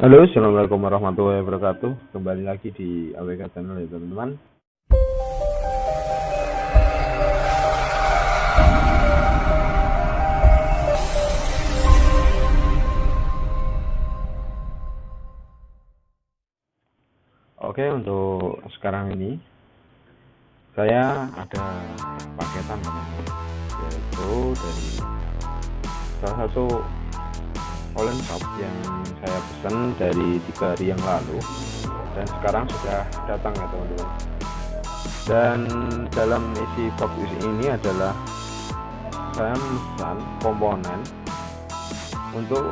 Halo, assalamualaikum warahmatullahi wabarakatuh. Kembali lagi di AWK Channel ya teman-teman. Oke, untuk sekarang ini saya ada paketan teman-teman, yaitu dari salah satu online shop yang saya pesan dari 3 hari yang lalu dan sekarang sudah datang ya teman-teman. Dan dalam isi box ini adalah saya memesan komponen untuk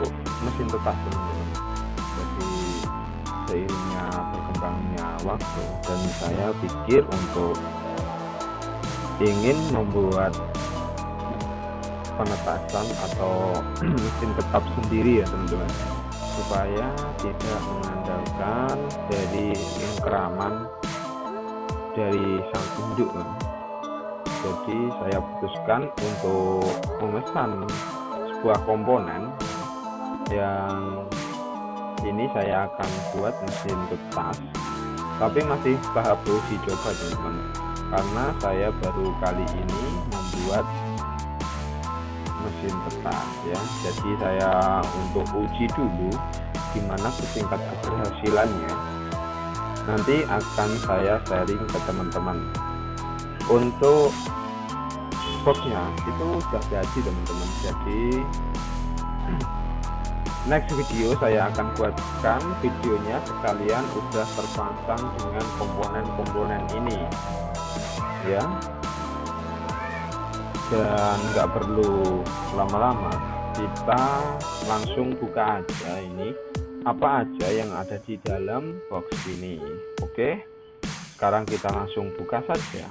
mesin tetas teman-teman. Jadi seiringnya berkembangnya waktu dan saya pikir untuk ingin membuat penetasan atau mesin tetap sendiri ya teman-teman, supaya tidak mengandalkan dari ingkeraman dari sang induk. Jadi saya putuskan untuk memesan sebuah komponen yang ini saya akan buat mesin tetas, tapi masih tahap uji coba teman-teman, karena saya baru kali ini membuat mesin tetas ya. Jadi saya untuk uji dulu gimana tingkat keberhasilannya, nanti akan saya sharing ke teman-teman. Untuk boxnya itu sudah jadi teman-teman, jadi next video saya akan buatkan videonya sekalian udah terpasang dengan komponen-komponen ini ya. Dan nggak perlu lama-lama, kita langsung buka aja ini apa aja yang ada di dalam box ini. Oke, sekarang kita langsung buka saja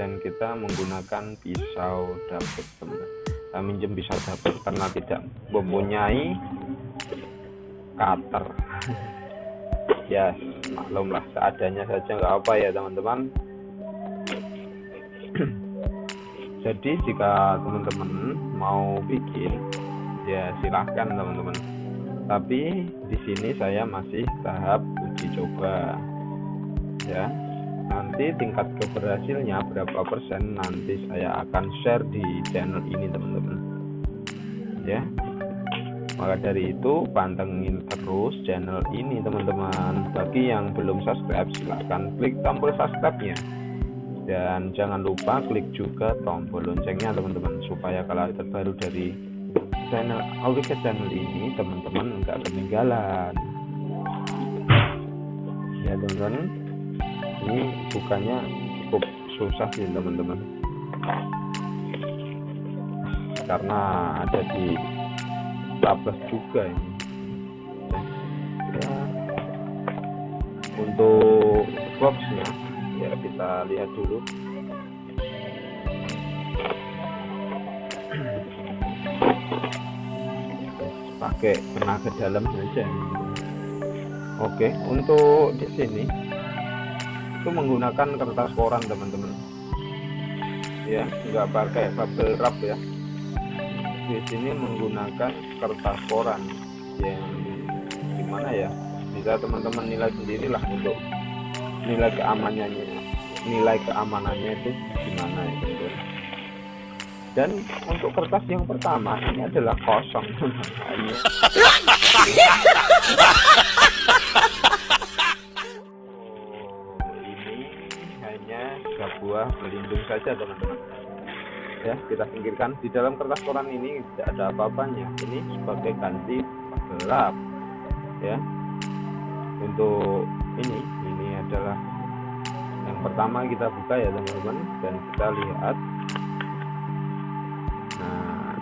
dan kita menggunakan pisau dapur teman. Kita minjem pisau dapur karena tidak mempunyai cutter. Ya maklumlah, seadanya saja nggak apa ya teman-teman. Jadi jika teman-teman mau bikin ya silahkan teman-teman, tapi di sini saya masih tahap uji coba ya. Nanti tingkat keberhasilannya berapa persen nanti saya akan share di channel ini teman-teman ya. Maka dari itu pantengin terus channel ini teman-teman. Bagi yang belum subscribe silahkan klik tombol subscribe-nya, dan jangan lupa klik juga tombol loncengnya teman-teman, supaya kalau terbaru dari channel AWK Channel ini teman-teman nggak ketinggalan ya teman-teman. Ini bukannya cukup susah sih teman-teman, karena ada di tablas juga ini ya. Untuk boxnya ya kita lihat dulu. Pakai tenaga dalam saja. Oke, untuk di sini itu menggunakan kertas koran teman-teman ya, nggak pakai bubble wrap ya. Di sini menggunakan kertas koran yang gimana ya, bisa teman-teman nilai sendirilah untuk nilai keamanannya itu gimana ya gitu. Dan untuk kertas yang pertama ini adalah kosong. Ini hanya sebuah pelindung saja teman-teman ya, kita singkirkan. Di dalam kertas koran ini tidak ada apa-apanya, ini sebagai ganti gelap ya. Untuk ini adalah yang pertama kita buka ya teman-teman, dan kita lihat. Nah,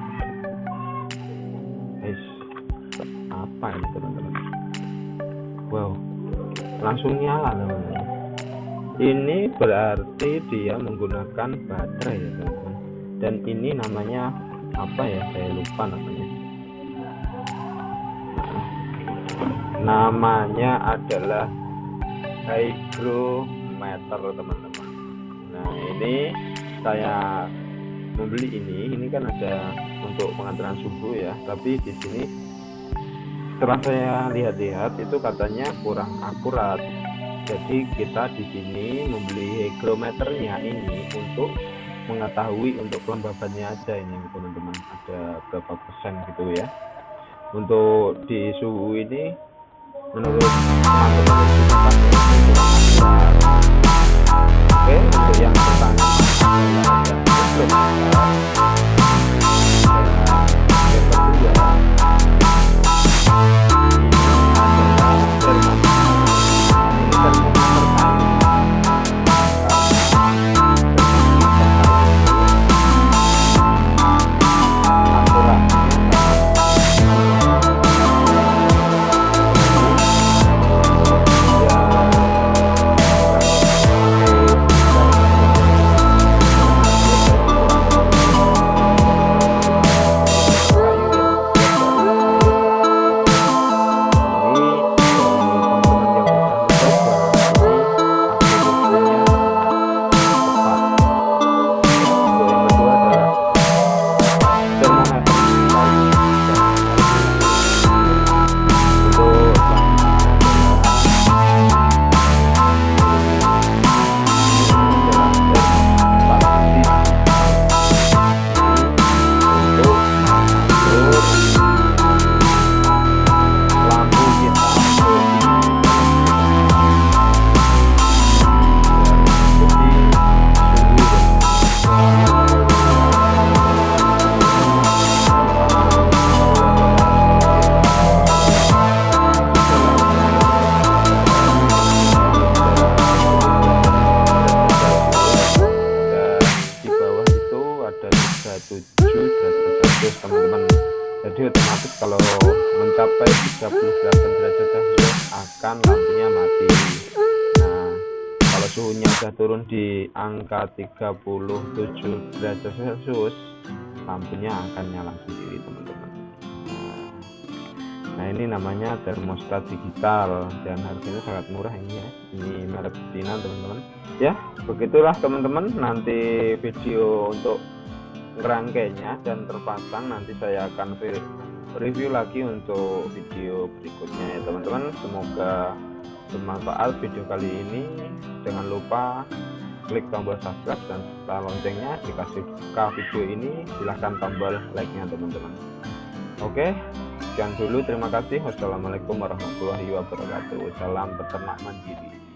apa ini teman-teman? Wow, langsung nyala teman-teman. Ini berarti dia menggunakan baterai ya teman-teman, dan ini namanya apa ya, saya lupa namanya. Namanya adalah hygrometer teman-teman. Nah ini saya membeli ini kan ada untuk pengaturan suhu ya, tapi di sini setelah saya lihat-lihat itu katanya kurang akurat. Jadi kita di sini membeli hygrometernya ini untuk mengetahui untuk kelembabannya aja ini teman-teman, ada berapa persen gitu ya. Untuk di suhu ini menurut teman-teman itu kurang akurat. Oke, untuk yang pertama adalah hygrometer. Teman-teman, jadi otomatis kalau mencapai 38 derajat Celcius akan lampunya mati. Nah, kalau suhunya sudah turun di angka 37 derajat Celcius, lampunya akan nyala sendiri teman-teman. Nah, ini namanya termostat digital dan harganya sangat murah ini ya. Ini merek Cina teman-teman. Ya, begitulah teman-teman, nanti video untuk rangkainya dan terpasang nanti saya akan review lagi untuk video berikutnya ya teman-teman. Semoga bermanfaat video kali ini. Jangan lupa klik tombol subscribe dan serta loncengnya. Jika suka video ini silahkan tombol like nya teman-teman. Oke, sekian dulu, terima kasih. Wassalamualaikum warahmatullahi wabarakatuh. Salam peternak mandiri.